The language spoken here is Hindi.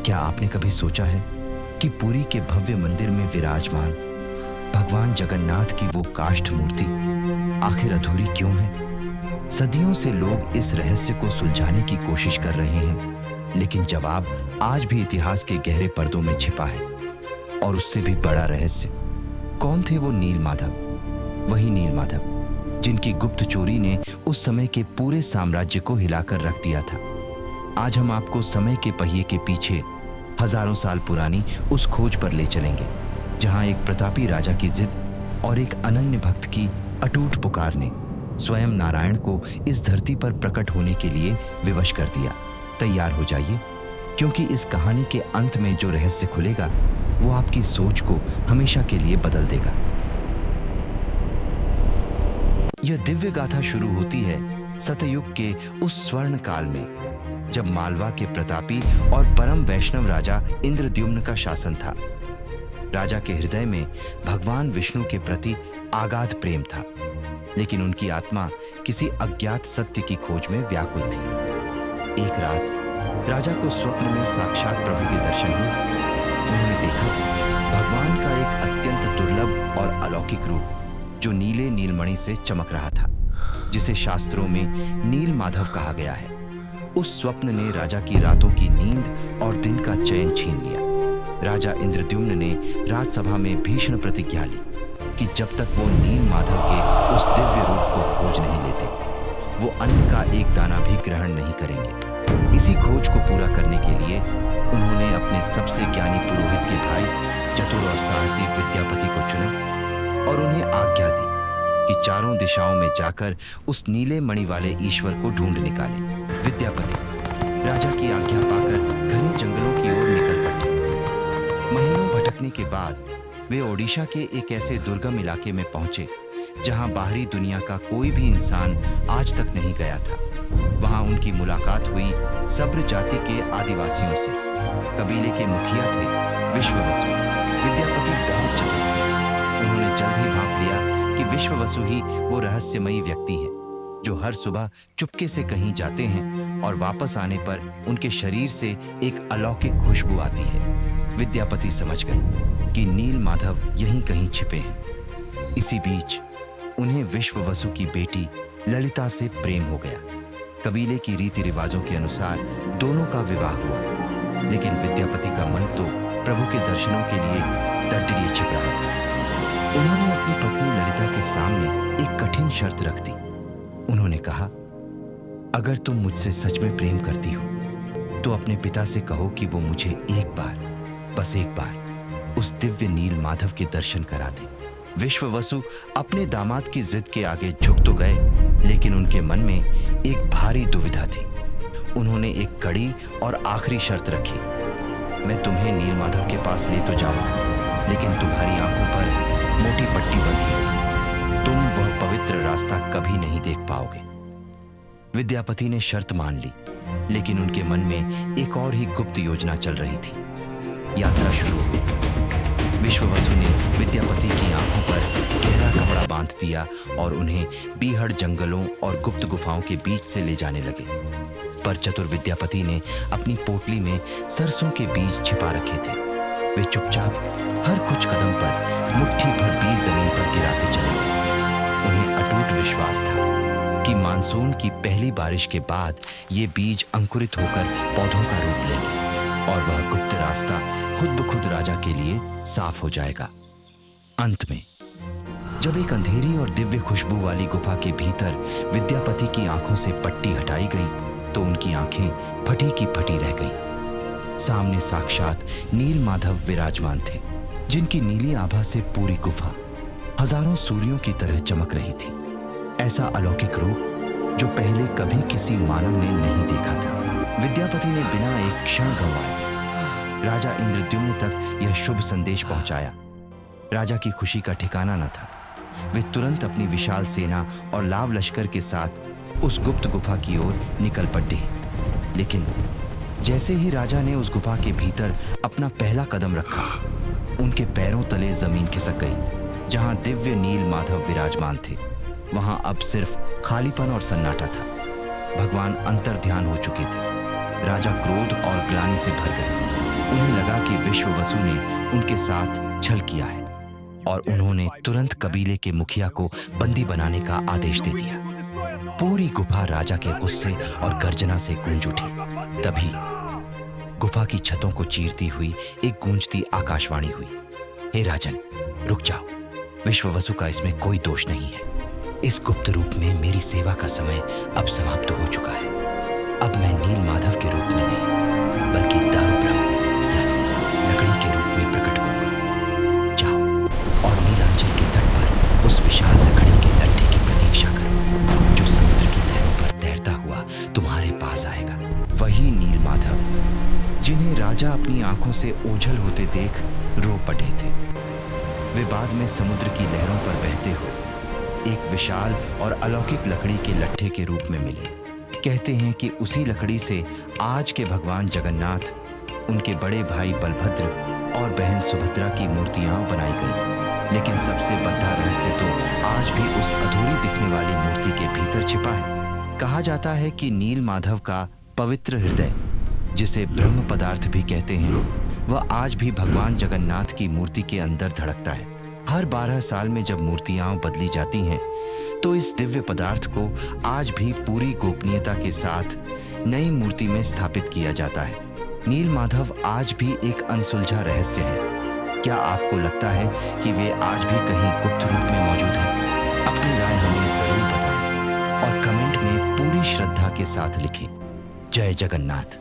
क्या आपने कभी सोचा है कि पुरी के भव्य मंदिर में विराजमान भगवान जगन्नाथ की वो काष्ठ मूर्ति आखिर अधूरी क्यों है? सदियों से लोग इस रहस्य को सुलझाने की कोशिश कर रहे हैं, लेकिन जवाब आज भी इतिहास के गहरे पर्दों में छिपा है। और उससे भी बड़ा रहस्य, कौन थे वो नील माधव? वही नील माधव जिनकी गुप्त चोरी ने उस समय के पूरे साम्राज्य को हिलाकर रख दिया था। आज हम आपको समय के पहिए के पीछे हजारों साल पुरानी उस खोज पर ले चलेंगे, जहां एक प्रतापी राजा की जिद और एक अनन्य भक्त की अटूट पुकार ने स्वयं नारायण को इस धरती पर प्रकट होने के लिए विवश कर दिया। तैयार हो जाइए, क्योंकि इस कहानी के अंत में जो रहस्य खुलेगा वो आपकी सोच को हमेशा के लिए बदल देगा। यह दिव्य गाथा शुरू होती है सतयुग के उस स्वर्ण काल में, जब मालवा के प्रतापी और परम वैष्णव राजा इंद्रद्युम्न का शासन था। राजा के हृदय में भगवान विष्णु के प्रति आगाध प्रेम था, लेकिन उनकी आत्मा किसी अज्ञात सत्य की खोज में व्याकुल थी। एक रात राजा को स्वप्न में साक्षात प्रभु के दर्शन हुए। उन्होंने देखा भगवान का एक अत्यंत दुर्लभ और अलौकिक रूप, जो नीले नीलमणि से चमक रहा था, जिसे शास्त्रों में नील माधव कहा गया है। उस स्वप्न ने राजा की रातों की नींद और दिन का चैन छीन लिया। राजा इंद्रद्युम्न ने राजसभा में भीषण प्रतिज्ञा ली कि जब तक वो नील माधव के उस दिव्य रूप को खोज नहीं लेते, वो अन्न का एक दाना भी ग्रहण नहीं करेंगे। इसी खोज को पूरा करने के लिए उन्होंने अपने सबसे ज्ञानी पुरोहित के भाई, चतुर और साहसी विद्यापति को चुना और उन्हें आज्ञा दी कि चारों दिशाओं में जाकर उस नीले मणि वाले ईश्वर को ढूंढ निकाले। विद्यापति राजा की आज्ञा पाकर घने जंगलों की ओर निकल पड़े। महीनों भटकने के बाद वे ओडिशा के एक ऐसे दुर्गम इलाके में पहुंचे, जहां बाहरी दुनिया का कोई भी इंसान आज तक नहीं गया था। वहां उनकी मुलाकात हुई सब्र जाति के आदिवासियों से। कबीले के मुखिया थे विश्ववसु। विद्यापति बहुत चतुर थे। उन्होंने जल्द ही भांप लिया कि विश्ववसु ही वो रहस्यमयी व्यक्ति है, जो हर सुबह चुपके से कहीं जाते हैं और वापस आने पर उनके शरीर से एक अलौकिक खुशबू आती है। विद्यापति समझ गए कि नील माधव यहीं कहीं छिपे हैं। इसी बीच उन्हें विश्ववसु की बेटी ललिता से प्रेम हो गया। कबीले की रीति रिवाजों के अनुसार दोनों का विवाह हुआ, लेकिन विद्यापति का मन तो प्रभु के दर्शनों के लिए तट छिप रहा था। उन्होंने अपनी पत्नी ललिता के सामने एक कठिन शर्त रख दी। उन्होंने कहा, अगर तुम मुझसे सच में प्रेम करती हो तो अपने पिता से कहो कि वो मुझे एक बार, बस एक बार उस दिव्य नील माधव के दर्शन करा दें। विश्ववसु अपने दामाद की जिद के आगे झुक तो गए, लेकिन उनके मन में एक भारी दुविधा थी। उन्होंने एक कड़ी और आखिरी शर्त रखी, मैं तुम्हें नील माधव के पास ले तो जाऊंगा, लेकिन तुम्हारी आंखों पर मोटी पट्टी बंधी होगी। तुम वह पवित्र रास्ता कभी नहीं देख पाओगे। विद्यापति ने शर्त मान ली, लेकिन उनके मन में एक और ही गुप्त योजना चल रही थी। यात्रा शुरू हुई। विश्ववसु ने विद्यापति की आंखों पर गहरा कपड़ा बांध दिया और उन्हें बीहड़ जंगलों और गुप्त गुफाओं के बीच से ले जाने लगे। पर चतुर विद्यापति ने अपनी पोटली में सरसों के बीज छिपा रखे थे। वे चुपचाप हर कुछ कदम पर मुट्ठी भर बीज जमीन पर गिराते चले गए। उन्हें अटूट विश्वास था कि मानसून की पहली बारिश के बाद ये बीज अंकुरित होकर पौधों का रूप लेंगे और वह गुप्त रास्ता खुद ब खुद राजा के लिए साफ हो जाएगा। अंत में जब एक अंधेरी और दिव्य खुशबू वाली गुफा के भीतर विद्यापति की आंखों से पट्टी हटाई गई, तो उनकी आंखें फटी की फटी रह गईं। सामने साक्षात नील माधव विराजमान थे, जिनकी नीली आभा से पूरी गुफा हजारों सूर्यों की तरह चमक रही थी। ऐसा अलौकिक रूप जो पहले कभी किसी मानव ने नहीं देखा था। विद्यापति ने बिना एक क्षण गंवाए राजा इंद्रद्युम्न तक यह शुभ संदेश पहुंचाया। राजा की खुशी का ठिकाना न था। वे तुरंत अपनी विशाल सेना और लाव लश्कर के साथ उस गुप्त गुफा की ओर निकल पड़े। लेकिन जैसे ही राजा ने उस गुफा के भीतर अपना पहला कदम रखा, उनके पैरों तले जमीन खिसक गई। जहां दिव्य नील माधव विराजमान थे, वहां अब सिर्फ खालीपन और सन्नाटा था। भगवान अंतर ध्यान हो चुके थे। राजा क्रोध और ग्लानि से भर गए। उन्हें लगा कि विश्ववसु ने उनके साथ छल किया है और उन्होंने तुरंत कबीले के मुखिया को बंदी बनाने का आदेश दे दिया। पूरी गुफा राजा के गुस्से और गर्जना से गूंज उठी। तभी गुफा की छतों को चीरती हुई एक गूंजती आकाशवाणी हुई, हे राजन, रुक जाओ, विश्ववसु का इसमें कोई दोष नहीं है। इस गुप्त रूप में मेरी सेवा का समय अब समाप्त हो चुका है। अब मैं नील माधव के रूप में नहीं, बल्कि दारू ब्रह्म यानी लकड़ी के रूप में प्रकट होऊंगा। जाओ और नीलांचल के तट पर उस विशाल लकड़ी के लट्ठे की प्रतीक्षा करो, जो समुद्र की लहरों पर तैरता हुआ तुम्हारे पास आएगा। वही नील माधव जिन्हें राजा अपनी आंखों से ओझल होते देख रो पड़े थे, वे बाद में समुद्र की लहरों पर बहते हुए एक विशाल और अलौकिक लकड़ी के लट्ठे के रूप में मिले। कहते हैं कि उसी लकड़ी से आज के भगवान जगन्नाथ, उनके बड़े भाई बलभद्र और बहन सुभद्रा की मूर्तियां बनाई गई। लेकिन सबसे बड़ा रहस्य तो आज भी उस अधूरी दिखने वाली मूर्ति के भीतर छिपा है। कहा जाता है कि नील माधव का पवित्र हृदय, जिसे ब्रह्म पदार्थ भी कहते हैं, वह आज भी भगवान जगन्नाथ की मूर्ति के अंदर धड़कता है। हर 12 साल में जब मूर्तियां बदली जाती हैं, तो इस दिव्य पदार्थ को आज भी पूरी गोपनीयता के साथ नई मूर्ति में स्थापित किया जाता है। नील माधव आज भी एक अनसुलझा रहस्य है। क्या आपको लगता है कि वे आज भी कहीं गुप्त रूप में मौजूद हैं? अपनी राय हमें जरूर बताएं और कमेंट में पूरी श्रद्धा के साथ लिखें। जय जगन्नाथ।